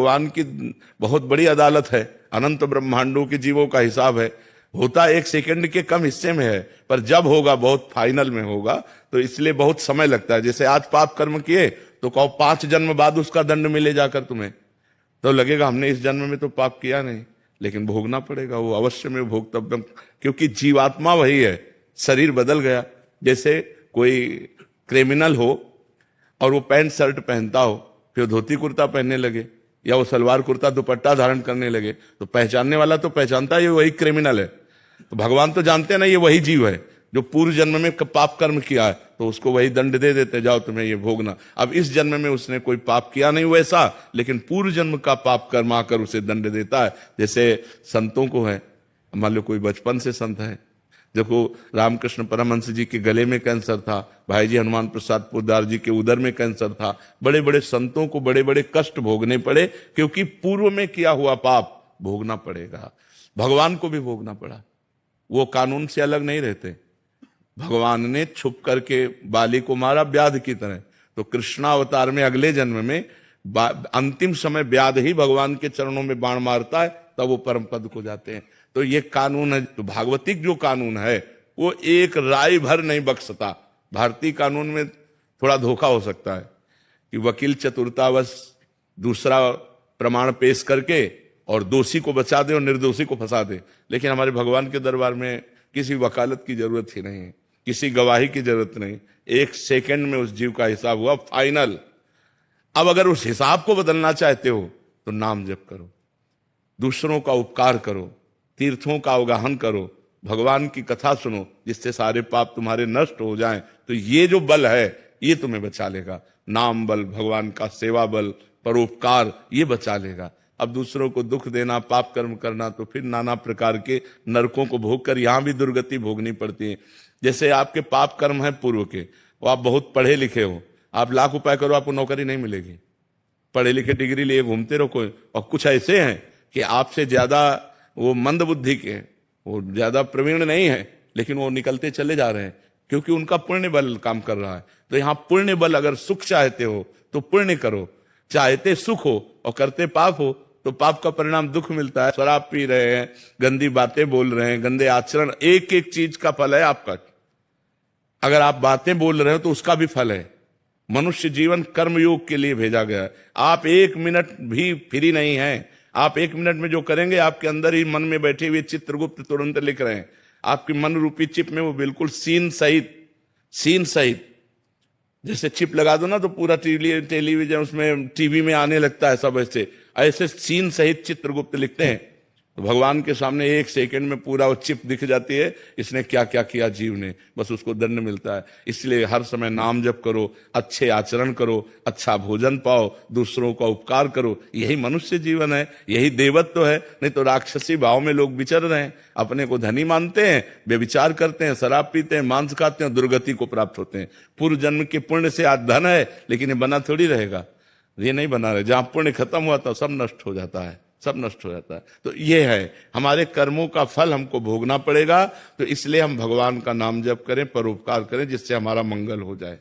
भगवान की बहुत बड़ी अदालत है, अनंत ब्रह्मांडों के जीवों का हिसाब है। होता एक सेकंड के कम हिस्से में है, पर जब होगा बहुत फाइनल में होगा, तो इसलिए बहुत समय लगता है। जैसे आज पाप कर्म किए तो कहो 5 जन्म बाद उसका दंड मिले जाकर तुम्हें, तो लगेगा हमने इस जन्म में तो पाप किया नहीं, लेकिन भोगना पड़ेगा, वो अवश्य में भोगतव्यम, क्योंकि जीवात्मा वही है, शरीर बदल गया। जैसे कोई क्रिमिनल हो और वो पैंट शर्ट पहनता हो, फिर धोती कुर्ता पहनने लगे या वो सलवार कुर्ता दुपट्टा धारण करने लगे, तो पहचानने वाला तो पहचानता है ये वही क्रिमिनल है। तो भगवान तो जानते हैं ना ये वही जीव है जो पूर्व जन्म में पाप कर्म किया है, तो उसको वही दंड दे देते, जाओ तुम्हें ये भोगना। अब इस जन्म में उसने कोई पाप किया नहीं वैसा, लेकिन पूर्व जन्म का पाप कर्म आकर उसे दंड देता है। जैसे संतों को है, मान लो कोई बचपन से संत है, देखो रामकृष्ण परमहंस जी के गले में कैंसर था, भाई जी हनुमान प्रसाद पोद्दार जी के उदर में कैंसर था, बड़े बड़े संतों को बड़े बड़े कष्ट भोगने पड़े, क्योंकि पूर्व में किया हुआ पाप भोगना पड़ेगा। भगवान को भी भोगना पड़ा, वो कानून से अलग नहीं रहते। भगवान ने छुप करके बाली को मारा व्याध की तरह, तो कृष्णावतार में अगले जन्म में अंतिम समय व्याध ही भगवान के चरणों में बाण मारता है, तब वो परम पद को जाते हैं। तो ये कानून है, तो भागवतिक जो कानून है वो एक राय भर नहीं बख्शता। भारतीय कानून में थोड़ा धोखा हो सकता है कि वकील चतुरतावश दूसरा प्रमाण पेश करके और दोषी को बचा दे और निर्दोषी को फंसा दे, लेकिन हमारे भगवान के दरबार में किसी वकालत की जरूरत ही नहीं है, किसी गवाही की जरूरत नहीं। 1 सेकंड में उस जीव का हिसाब हुआ फाइनल। अब अगर उस हिसाब को बदलना चाहते हो तो नाम जप करो, दूसरों का उपकार करो, तीर्थों का अवगाहन करो, भगवान की कथा सुनो, जिससे सारे पाप तुम्हारे नष्ट हो जाएं। तो ये जो बल है ये तुम्हें बचा लेगा। नाम बल, भगवान का सेवा बल, परोपकार, ये बचा लेगा। अब दूसरों को दुख देना, पाप कर्म करना, तो फिर नाना प्रकार के नरकों को भोग कर यहां भी दुर्गति भोगनी पड़ती है। जैसे आपके पाप कर्म है पूर्व के, वो आप बहुत पढ़े लिखे हो, आप लाख उपाय करो आपको नौकरी नहीं मिलेगी, पढ़े लिखे डिग्री लिए घूमते रहो कोई। और कुछ ऐसे हैं कि आपसे ज्यादा वो मंद बुद्धि के, वो ज्यादा प्रवीण नहीं है, लेकिन वो निकलते चले जा रहे हैं, क्योंकि उनका पुण्य बल काम कर रहा है। तो यहां पुण्य बल, अगर सुख चाहते हो तो पुण्य करो, चाहते सुख हो और करते पाप हो तो पाप का परिणाम दुख मिलता है। शराब पी रहे हैं, गंदी बातें बोल रहे हैं, गंदे आचरण, एक एक चीज का फल है आपका। अगर आप बातें बोल रहे हो तो उसका भी फल है। मनुष्य जीवन कर्मयोग के लिए भेजा गया है। आप 1 मिनट भी फ्री नहीं है। आप 1 मिनट में जो करेंगे, आपके अंदर ही मन में बैठे हुए चित्रगुप्त तुरंत लिख रहे हैं। आपकी मन रूपी चिप में वो बिल्कुल सीन सहित जैसे चिप लगा दो ना तो पूरा टेलीविजन उसमें टीवी में आने लगता है, सब ऐसे सीन सहित चित्रगुप्त लिखते हैं। तो भगवान के सामने 1 सेकंड में पूरा वो चिप दिख जाती है, इसने क्या क्या किया जीव ने, बस उसको दंड मिलता है। इसलिए हर समय नाम जप करो, अच्छे आचरण करो, अच्छा भोजन पाओ, दूसरों का उपकार करो। यही मनुष्य जीवन है, यही देवत्व है। नहीं तो राक्षसी भाव में लोग विचर रहे हैं, अपने को धनी मानते हैं, व्यभिचार करते हैं, शराब पीते हैं, मांस खाते हैं, दुर्गति को प्राप्त होते हैं। पूर्व जन्म के पुण्य से आज धन है, लेकिन ये बना थोड़ी रहेगा, ये नहीं बना रहे। जहां पुण्य खत्म हुआ था सब नष्ट हो जाता है, सब नष्ट हो जाता है। तो ये है, हमारे कर्मों का फल हमको भोगना पड़ेगा। तो इसलिए हम भगवान का नाम जप करें, परोपकार करें, जिससे हमारा मंगल हो जाए।